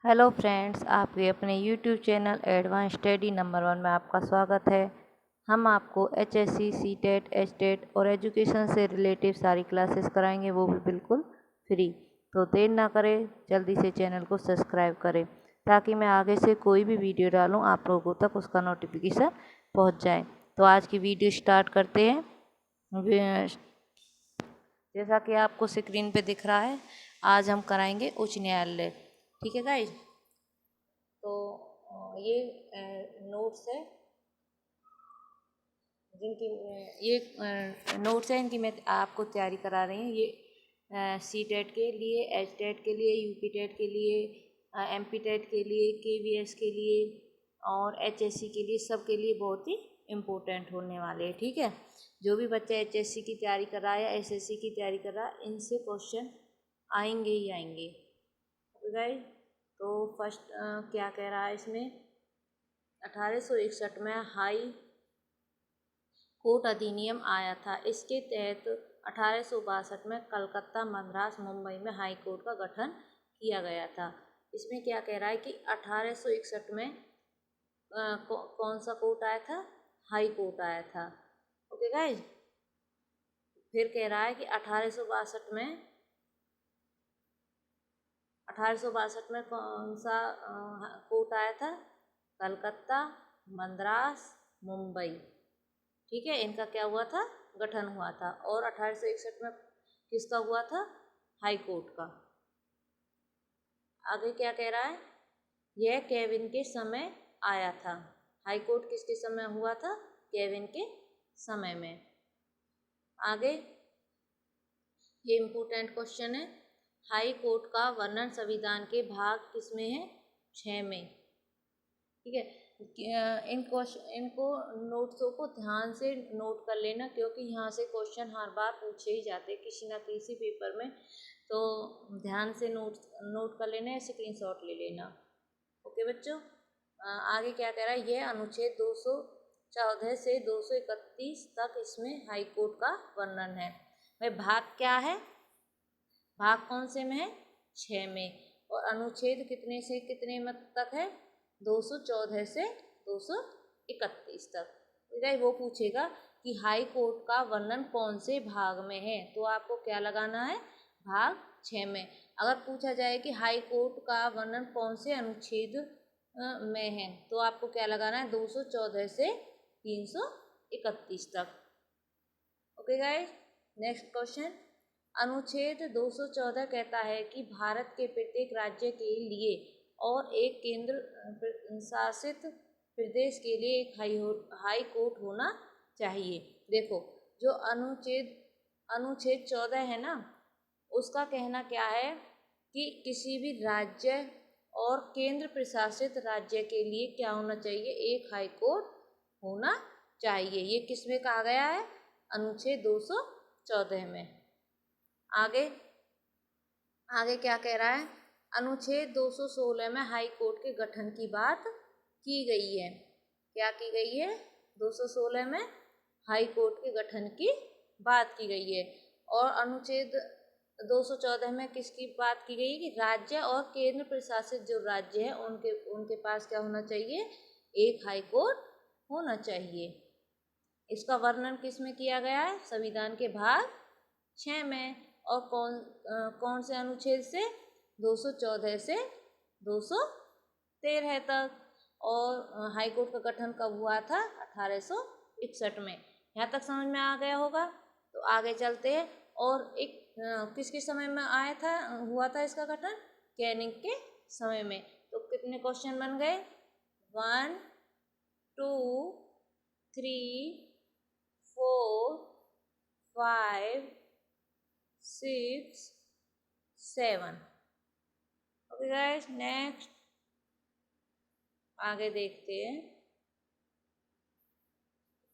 Hello friends, आपके अपने YouTube channel advance study number 1 में आपका स्वागत है। हम आपको एचएससी, सीटेट, एचटेट और एजुकेशन से रिलेटिव सारी क्लासेस कराएंगे, वो भी बिल्कुल फ्री। तो देर ना करें, जल्दी से चैनल को सब्सक्राइब करें ताकि मैं आगे से कोई भी वीडियो डालूं आप लोगों तक उसका नोटिफिकेशन पहुंच जाए। तो आज की वीडियो स्टार्ट करते हैं। जैसा कि आपको स्क्रीन पे दिख रहा है, आज हम कराएंगे उच्च न्यायालय। ठीक है गाइस। तो ये नोट्स है जिनकी ये नोट्स है इनकी मैं आपको तैयारी करा रही हूँ। ये सी टेट के लिए, एच टेट के लिए, यूपी टेट के लिए, एमपी टेट के लिए, केवीएस के लिए और एचएससी के लिए, सब के लिए बहुत ही इम्पोर्टेंट होने वाले हैं। ठीक है। जो भी बच्चा एचएससी की तैयारी कर रहा है या एसएससी की तैयारी कर रहा है, इनसे क्वेश्चन आएंगे ही आएंगे। गाइस, तो फर्स्ट क्या कह रहा है इसमें, 1861 में हाई कोर्ट अधिनियम आया था। इसके तहत 1862 में कलकत्ता, मद्रास, मुंबई में हाई कोर्ट का गठन किया गया था। इसमें क्या कह रहा है कि 1861 में कौन सा कोर्ट आया था? हाई कोर्ट आया था। Okay guys. फिर कह रहा है कि 1862 में कौन सा कोर्ट आया था? कलकत्ता, मद्रास, मुंबई। ठीक है, इनका क्या हुआ था? गठन हुआ था। और 1861 में किसका हुआ था? हाई कोर्ट का। आगे क्या कह रहा है? यह केविन के समय आया था। हाई कोर्ट किसके समय हुआ था? केविन के समय में। आगे ये इम्पोर्टेंट क्वेश्चन है। हाई कोर्ट का वर्णन संविधान के भाग किसमें है? 6 में। ठीक है। इनको नोट्सों को ध्यान से नोट कर लेना, क्योंकि यहाँ से क्वेश्चन हर बार पूछे ही जाते हैं किसी ना किसी पेपर में। तो ध्यान से नोट कर लेना या स्क्रीनशॉट ले लेना। ओके बच्चों। आगे क्या कह रहा है? यह अनुच्छेद 214 से 231 तक इसमें हाई कोर्ट का वर्णन है। भाई भाग क्या है? भाग कौन से में है? 6 में। और अनुच्छेद कितने से कितने तक है? 214 से 231 तक। वो पूछेगा कि हाई कोर्ट का वर्णन कौन से भाग में है, तो आपको क्या लगाना है? भाग 6 में। अगर पूछा जाए कि हाई कोर्ट का वर्णन कौन से अनुच्छेद में है, तो आपको क्या लगाना है? 214 से 331 तक। Okay guys. Next question. अनुच्छेद 214 कहता है कि भारत के प्रत्येक राज्य के लिए और एक केंद्र शासित प्रदेश के लिए एक हाई कोर्ट होना चाहिए। देखो, जो अनुच्छेद 14 है ना, उसका कहना क्या है कि किसी भी राज्य और केंद्र प्रशासित राज्य के लिए क्या होना चाहिए? एक हाई कोर्ट होना चाहिए। ये किस में कहा गया है? अनुच्छेद 214 में। आगे क्या कह रहा है? अनुच्छेद 216 में हाई कोर्ट के गठन की बात की गई है। क्या की गई है? 216 में हाई कोर्ट के गठन की बात की गई है। और अनुच्छेद 214 में किसकी बात की गई है? कि राज्य और केंद्र प्रशासित जो राज्य है उनके पास क्या होना चाहिए? एक हाई कोर्ट होना चाहिए। इसका वर्णन किस में किया गया है? संविधान के भाग 6 में। और कौन से अनुच्छेद से? 214 से 213 तक। और हाई कोर्ट का गठन कब हुआ था? 1861 में। यहाँ तक समझ में आ गया होगा। तो आगे चलते हैं। और एक किसके समय में हुआ था इसका गठन? कैनिंग के समय में। तो कितने क्वेश्चन बन गए? 1 2 3 4 5 6 7। Okay guys. नेक्स्ट आगे देखते हैं।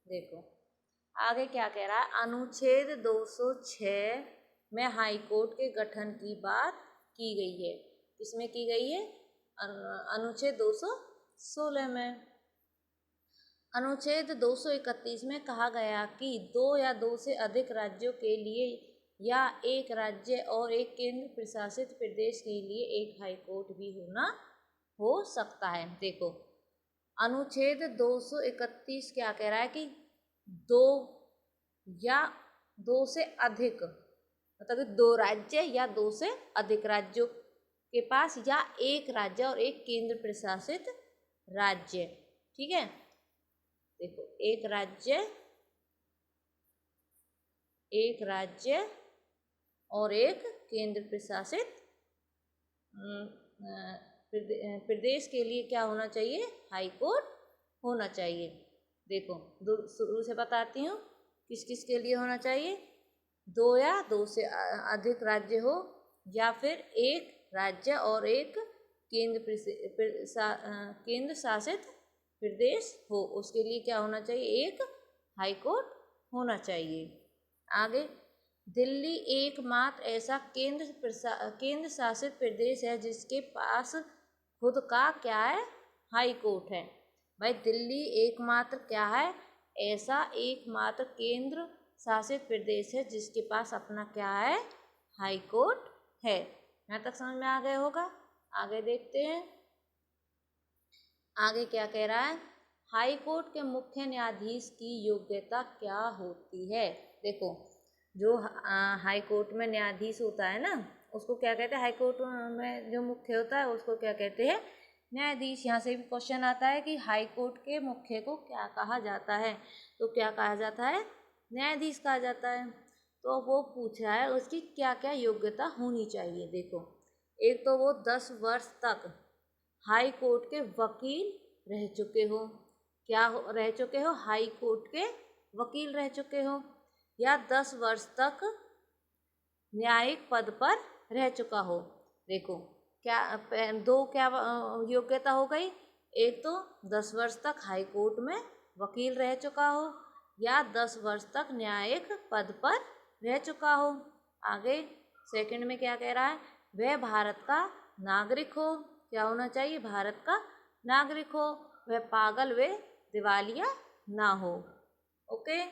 देखो आगे क्या कह रहा है? अनुच्छेद 206 में हाई कोर्ट के गठन की बात की गई है। किसमें की गई है? अनुच्छेद 216 में। अनुच्छेद 231 में कहा गया कि 2 या 2 से अधिक राज्यों के लिए या एक राज्य और एक केंद्र प्रशासित प्रदेश के लिए एक हाई कोर्ट भी होना हो सकता है। देखो अनुच्छेद 231 क्या कह रहा है कि दो या दो से अधिक, मतलब कि दो राज्य या दो से अधिक राज्यों के पास, या एक राज्य और एक केंद्र प्रशासित राज्य। ठीक है, देखो एक राज्य और एक केंद्र प्रशासित प्रदेश के लिए क्या होना चाहिए, हाई कोर्ट होना चाहिए। देखो शुरू से बताती हूँ किस किस के लिए होना चाहिए। दो या दो से अधिक राज्य हो, या फिर एक राज्य और एक केंद्र शासित प्रदेश हो, उसके लिए क्या होना चाहिए, एक हाई कोर्ट होना चाहिए। आगे, दिल्ली एकमात्र ऐसा केंद्र शासित प्रदेश है जिसके पास खुद का क्या है, हाई कोर्ट है। भाई दिल्ली एकमात्र क्या है, ऐसा एकमात्र केंद्र शासित प्रदेश है जिसके पास अपना क्या है, हाई कोर्ट है। यहाँ तक समझ में आ गया होगा। आगे देखते हैं आगे क्या कह रहा है। हाई कोर्ट के मुख्य न्यायाधीश की योग्यता क्या होती है। देखो जो हाई कोर्ट में न्यायाधीश होता है ना, उसको क्या कहते हैं, हाई कोर्ट में जो मुख्य होता है उसको क्या कहते हैं, न्यायाधीश। यहाँ से भी क्वेश्चन आता है कि हाई कोर्ट के मुख्य को क्या कहा जाता है, तो क्या कहा जाता है, न्यायाधीश कहा जाता है। तो वो पूछ रहा है उसकी क्या क्या योग्यता होनी चाहिए। देखो एक तो वो 10 वर्ष तक हाई कोर्ट के वकील रह चुके हो, रह चुके हो, हाई कोर्ट के वकील रह चुके हो, या 10 वर्ष तक न्यायिक पद पर रह चुका हो। देखो क्या योग्यता हो गई। एक तो 10 वर्ष तक हाई कोर्ट में वकील रह चुका हो, या 10 वर्ष तक न्यायिक पद पर रह चुका हो। आगे सेकंड में क्या कह रहा है, वह भारत का नागरिक हो। क्या होना चाहिए, भारत का नागरिक हो। वह पागल व दिवालिया ना हो। ओके,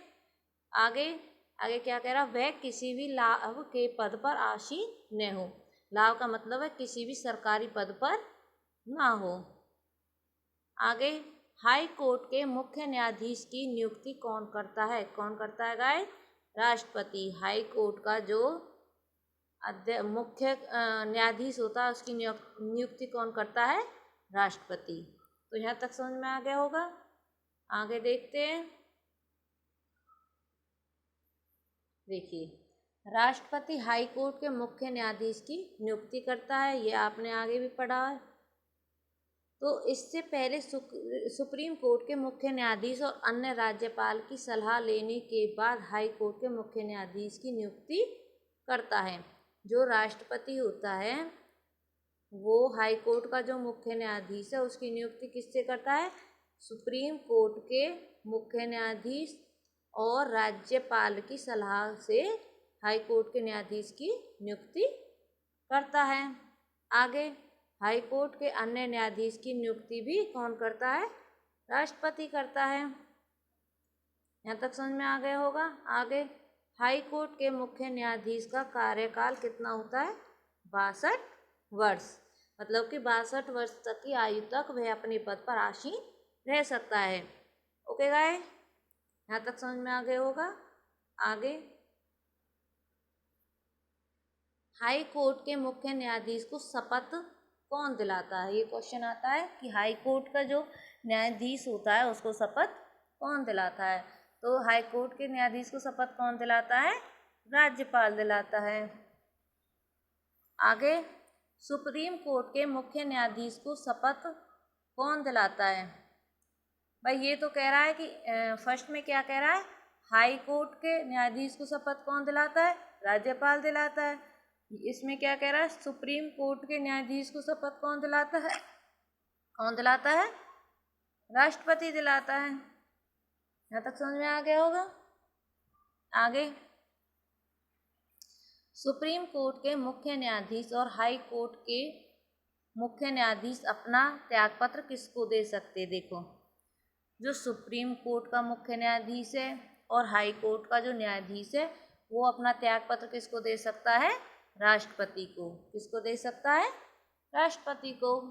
आगे क्या कह रहा, वह किसी भी लाभ के पद पर आसीन न हो। लाभ का मतलब है किसी भी सरकारी पद पर ना हो। आगे हाई कोर्ट के मुख्य न्यायाधीश की नियुक्ति कौन करता है, कौन करता है गाइस, राष्ट्रपति। हाई कोर्ट का जो मुख्य न्यायाधीश होता है उसकी नियुक्ति कौन करता है, राष्ट्रपति। तो यहाँ तक समझ में आ गया होगा। आगे देखते हैं, देखिए राष्ट्रपति हाई कोर्ट के मुख्य न्यायाधीश की नियुक्ति करता है, ये आपने आगे भी पढ़ा है। तो इससे पहले सुप्रीम कोर्ट के मुख्य न्यायाधीश और अन्य राज्यपाल की सलाह लेने के बाद हाई कोर्ट के मुख्य न्यायाधीश की नियुक्ति करता है। जो राष्ट्रपति होता है वो हाई कोर्ट का जो मुख्य न्यायाधीश है उसकी नियुक्ति किससे करता है, सुप्रीम कोर्ट के मुख्य न्यायाधीश और राज्यपाल की सलाह से हाई कोर्ट के न्यायाधीश की नियुक्ति करता है। आगे हाई कोर्ट के अन्य न्यायाधीश की नियुक्ति भी कौन करता है, राष्ट्रपति करता है। यहाँ तक समझ में आ गया होगा। आगे हाई कोर्ट के मुख्य न्यायाधीश का कार्यकाल कितना होता है, 62 वर्ष। मतलब कि 62 वर्ष तक की आयु तक वह अपने पद पर आसीन रह सकता है। ओके गाइस, यहाँ तक समझ में आ गया होगा। आगे हाई कोर्ट के मुख्य न्यायाधीश को शपथ कौन दिलाता है, ये क्वेश्चन आता है कि हाई कोर्ट का जो न्यायाधीश होता है उसको शपथ कौन दिलाता है। तो हाई कोर्ट के न्यायाधीश को शपथ कौन दिलाता है, राज्यपाल दिलाता है। आगे सुप्रीम कोर्ट के मुख्य न्यायाधीश को शपथ कौन दिलाता है। भाई ये तो कह रहा है कि फर्स्ट में क्या कह रहा है, हाई कोर्ट के न्यायाधीश को शपथ कौन दिलाता है, राज्यपाल दिलाता है। इसमें क्या कह रहा है, सुप्रीम कोर्ट के न्यायाधीश को शपथ कौन दिलाता है, राष्ट्रपति दिलाता है। यहाँ तक समझ में आ गया होगा। आगे सुप्रीम कोर्ट के मुख्य न्यायाधीश और हाई कोर्ट के मुख्य न्यायाधीश अपना त्यागपत्र किसको दे सकते। देखो जो सुप्रीम कोर्ट का मुख्य न्यायाधीश है और हाई कोर्ट का जो न्यायाधीश है वो अपना त्यागपत्र किसको दे सकता है, राष्ट्रपति को। किसको दे सकता है, राष्ट्रपति को।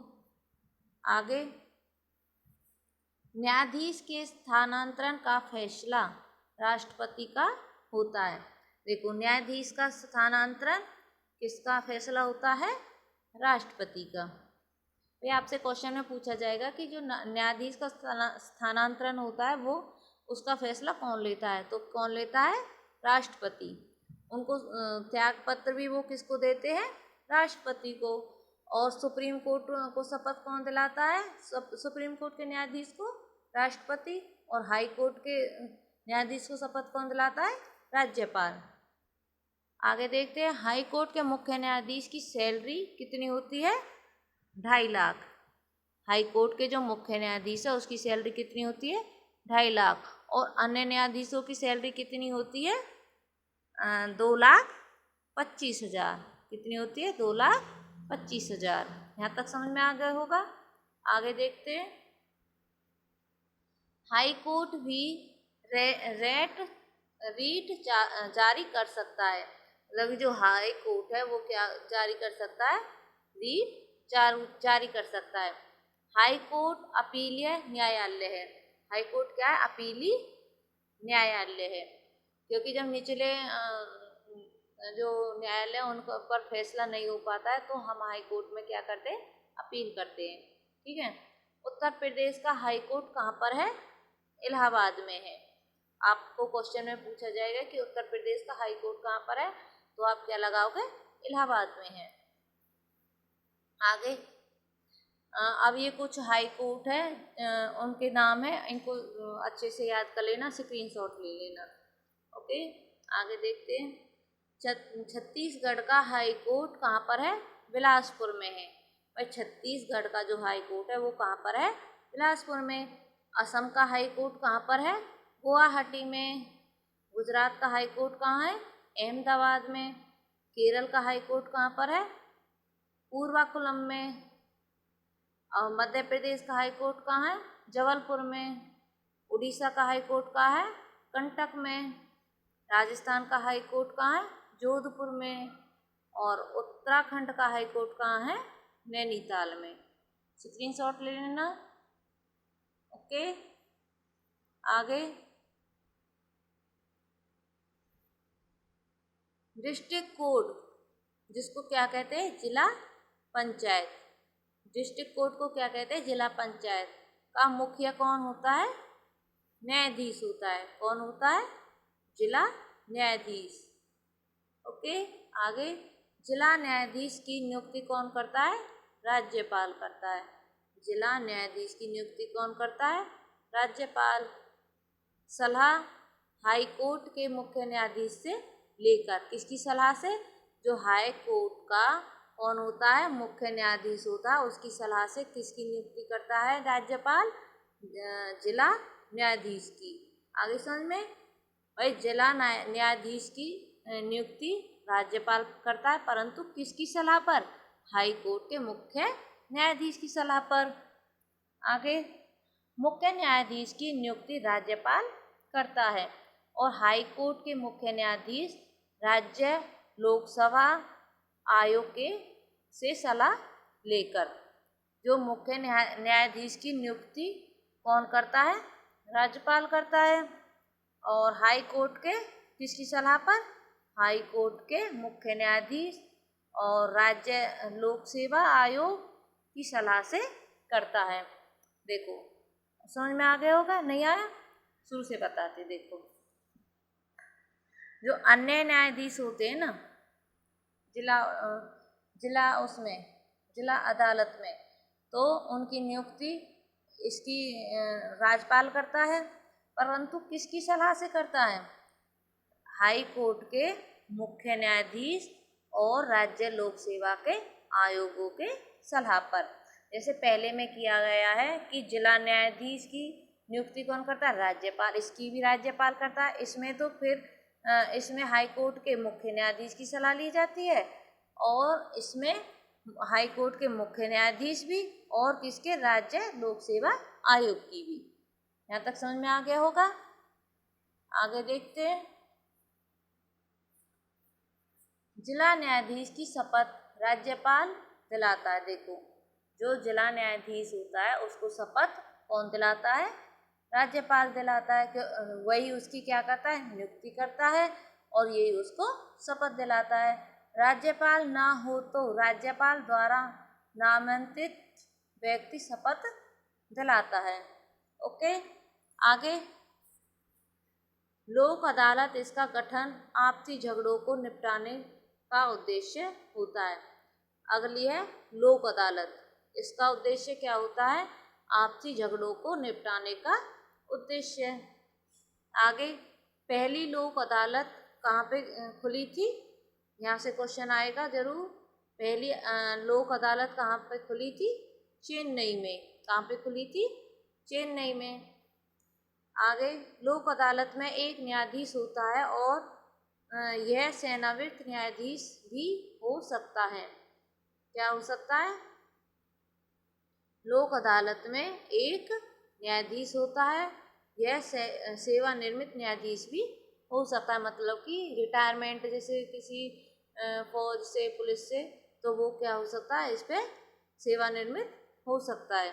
आगे, न्यायाधीश के स्थानांतरण का फैसला राष्ट्रपति का होता है। देखो, न्यायाधीश का स्थानांतरण किसका फैसला होता है? राष्ट्रपति का। ये आपसे क्वेश्चन में पूछा जाएगा कि जो न्यायाधीश का स्थानांतरण होता है वो उसका फैसला कौन लेता है? तो कौन लेता है? राष्ट्रपति। उनको त्याग पत्र भी वो किसको देते हैं? राष्ट्रपति को। और सुप्रीम कोर्ट को शपथ कौन दिलाता है? सुप्रीम कोर्ट के न्यायाधीश को राष्ट्रपति, और हाई कोर्ट के न्यायाधीश को शपथ कौन दिलाता है? राज्यपाल। आगे देखते हैं, हाई कोर्ट के मुख्य न्यायाधीश की सैलरी कितनी होती है? 2.5 लाख। हाई कोर्ट के जो मुख्य न्यायाधीश है उसकी सैलरी कितनी होती है? 2.5 लाख। और अन्य न्यायाधीशों की सैलरी कितनी होती है? 2,25,000। कितनी होती है? 2,25,000। यहाँ तक समझ में आ गया होगा। आगे देखते हैं, हाई कोर्ट भी रीट जारी कर सकता है। मतलब जो हाई कोर्ट है वो क्या जारी कर सकता है? रीट जारी कर सकता है। हाई कोर्ट अपीलीय न्यायालय है। हाई कोर्ट क्या है? अपीली न्यायालय है, क्योंकि जब निचले जो न्यायालय उनको पर फैसला नहीं हो पाता है तो हम हाई कोर्ट में क्या करते हैं? अपील करते हैं। ठीक है। उत्तर प्रदेश का हाई कोर्ट कहाँ पर है? इलाहाबाद में है। आपको क्वेश्चन में पूछा जाएगा कि उत्तर प्रदेश का हाई कोर्ट कहाँ पर है, तो आप क्या लगाओगे? इलाहाबाद में है। आगे, अब ये कुछ हाई कोर्ट है, उनके नाम है, इनको अच्छे से याद कर लेना, स्क्रीनशॉट ले लेना। ओके, आगे देखते हैं, छत्तीसगढ़ का हाई कोर्ट कहाँ पर है? बिलासपुर में है। भाई, छत्तीसगढ़ का जो हाई कोर्ट है वो कहाँ पर है? बिलासपुर में। असम का हाई कोर्ट कहाँ पर है? गुवाहाटी में। गुजरात का हाई कोर्ट कहाँ है? अहमदाबाद में। केरल का हाई कोर्ट कहाँ पर है? पूर्वाकुलम में। और मध्य प्रदेश का हाई कोर्ट कहाँ है? जबलपुर में। उड़ीसा का हाई कोर्ट कहाँ है? कंटक में। राजस्थान का हाई कोर्ट कहाँ है? जोधपुर में। और उत्तराखंड का हाई कोर्ट कहाँ है? नैनीताल में। स्क्रीनशॉट ले लेना। ओके, आगे, डिस्ट्रिक्ट कोर्ट जिसको क्या कहते हैं? जिला पंचायत। डिस्ट्रिक्ट कोर्ट को क्या कहते हैं? जिला पंचायत। का मुखिया कौन होता है? न्यायाधीश होता है। कौन होता है? जिला न्यायाधीश। ओके, आगे, जिला न्यायाधीश की नियुक्ति कौन करता है? राज्यपाल करता है। जिला न्यायाधीश की नियुक्ति कौन करता है? राज्यपाल। सलाह हाई कोर्ट के मुख्य न्यायाधीश से लेकर, किसकी सलाह से? जो हाई कोर्ट का कौन होता है? मुख्य न्यायाधीश होता है, उसकी सलाह से किसकी नियुक्ति करता है राज्यपाल? जिला न्यायाधीश की। आगे समझ में? भाई, जिला न्यायाधीश की नियुक्ति राज्यपाल करता है, परंतु किसकी सलाह पर? हाई कोर्ट के मुख्य न्यायाधीश की सलाह पर। आगे, मुख्य न्यायाधीश की नियुक्ति राज्यपाल करता है, और हाई कोर्ट के मुख्य न्यायाधीश राज्य लोकसभा आयोग के से सलाह लेकर। जो मुख्य न्यायाधीश की नियुक्ति कौन करता है? राज्यपाल करता है। और हाई कोर्ट के किसकी सलाह पर? हाई कोर्ट के मुख्य न्यायाधीश और राज्य लोक सेवा आयोग की सलाह से करता है। देखो, समझ में आ गया होगा? नहीं आया? शुरू से बताते। देखो, जो अन्य न्यायाधीश होते हैं ना जिला अदालत में, तो उनकी नियुक्ति इसकी राज्यपाल करता है, परंतु किसकी सलाह से करता है? हाई कोर्ट के मुख्य न्यायाधीश और राज्य लोक सेवा के आयोगों के सलाह पर। जैसे पहले में किया गया है कि जिला न्यायाधीश की नियुक्ति कौन करता है? राज्यपाल। इसकी भी राज्यपाल करता है। इसमें तो फिर इसमें हाई कोर्ट के मुख्य न्यायाधीश की सलाह ली जाती है, और इसमें हाई कोर्ट के मुख्य न्यायाधीश भी और किसके? राज्य लोक सेवा आयोग की भी। यहाँ तक समझ में आ गया होगा। आगे देखते हैं, जिला न्यायाधीश की शपथ राज्यपाल दिलाता है। देखो, जो जिला न्यायाधीश होता है उसको शपथ कौन दिलाता है? राज्यपाल दिलाता है। वही उसकी क्या करता है? नियुक्ति करता है और यही उसको शपथ दिलाता है। राज्यपाल ना हो तो राज्यपाल द्वारा नामांकित व्यक्ति शपथ दिलाता है। ओके, आगे लोक अदालत, इसका गठन आपसी झगड़ों को निपटाने का उद्देश्य होता है। अगली है लोक अदालत, इसका उद्देश्य क्या होता है? आपसी झगड़ों को निपटाने का उद्देश्य। आगे पहली लोक अदालत कहाँ पे खुली थी? यहाँ से क्वेश्चन आएगा जरूर। पहली लोक अदालत कहाँ पे खुली थी? चेन्नई में। कहाँ पे खुली थी? चेन्नई में। आगे लोक अदालत में एक न्यायाधीश होता है और यह सेवानिवृत्त न्यायाधीश भी हो सकता है। क्या हो सकता है? लोक अदालत में एक न्यायाधीश होता है, यह सेवानिवृत्त न्यायाधीश भी हो सकता है। मतलब कि रिटायरमेंट जैसे किसी फौज से, पुलिस से, तो वो क्या हो सकता है? इस पे सेवानिवृत्त हो सकता है।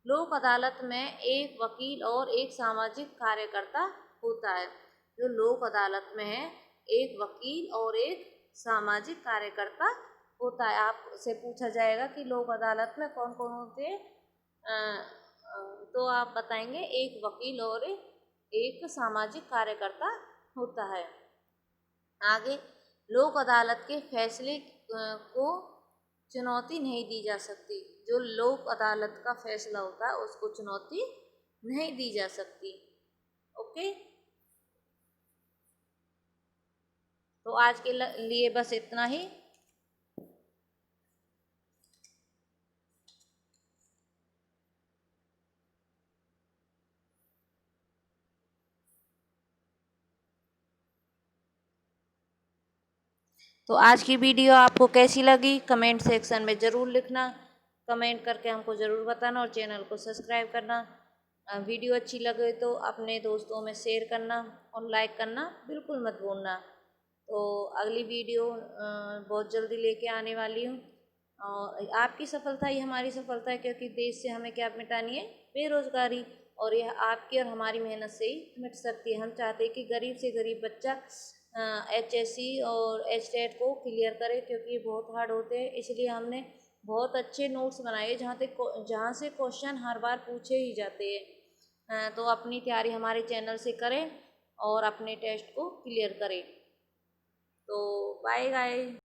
लोक अदालत में एक वकील और एक सामाजिक कार्यकर्ता होता है। जो लोक अदालत में है, एक वकील और एक सामाजिक कार्यकर्ता होता है। आपसे पूछा जाएगा कि लोक अदालत में कौन कौन होते हैं, तो आप बताएंगे एक वकील और एक सामाजिक कार्यकर्ता होता है। आगे लोक अदालत के फैसले को चुनौती नहीं दी जा सकती। जो लोक अदालत का फैसला होता है उसको चुनौती नहीं दी जा सकती। ओके, तो आज के लिए बस इतना ही। तो आज की वीडियो आपको कैसी लगी कमेंट सेक्शन में ज़रूर लिखना। कमेंट करके हमको ज़रूर बताना और चैनल को सब्सक्राइब करना। वीडियो अच्छी लगे तो अपने दोस्तों में शेयर करना और लाइक करना बिल्कुल मत भूलना। तो अगली वीडियो बहुत जल्दी लेके आने वाली हूँ। और आपकी सफलता ही हमारी सफलता है, क्योंकि देश से हमें क्या मिटानी है? बेरोजगारी। और यह आपकी और हमारी मेहनत से ही मिट सकती है। हम चाहते हैं कि गरीब से गरीब बच्चा HSC और HTET को क्लियर करे, क्योंकि ये बहुत हार्ड होते हैं। इसलिए हमने बहुत अच्छे नोट्स बनाए जहाँ से क्वेश्चन हर बार पूछे ही जाते हैं। तो अपनी तैयारी हमारे चैनल से करें और अपने टेस्ट को क्लियर करें। तो बाय गाइस।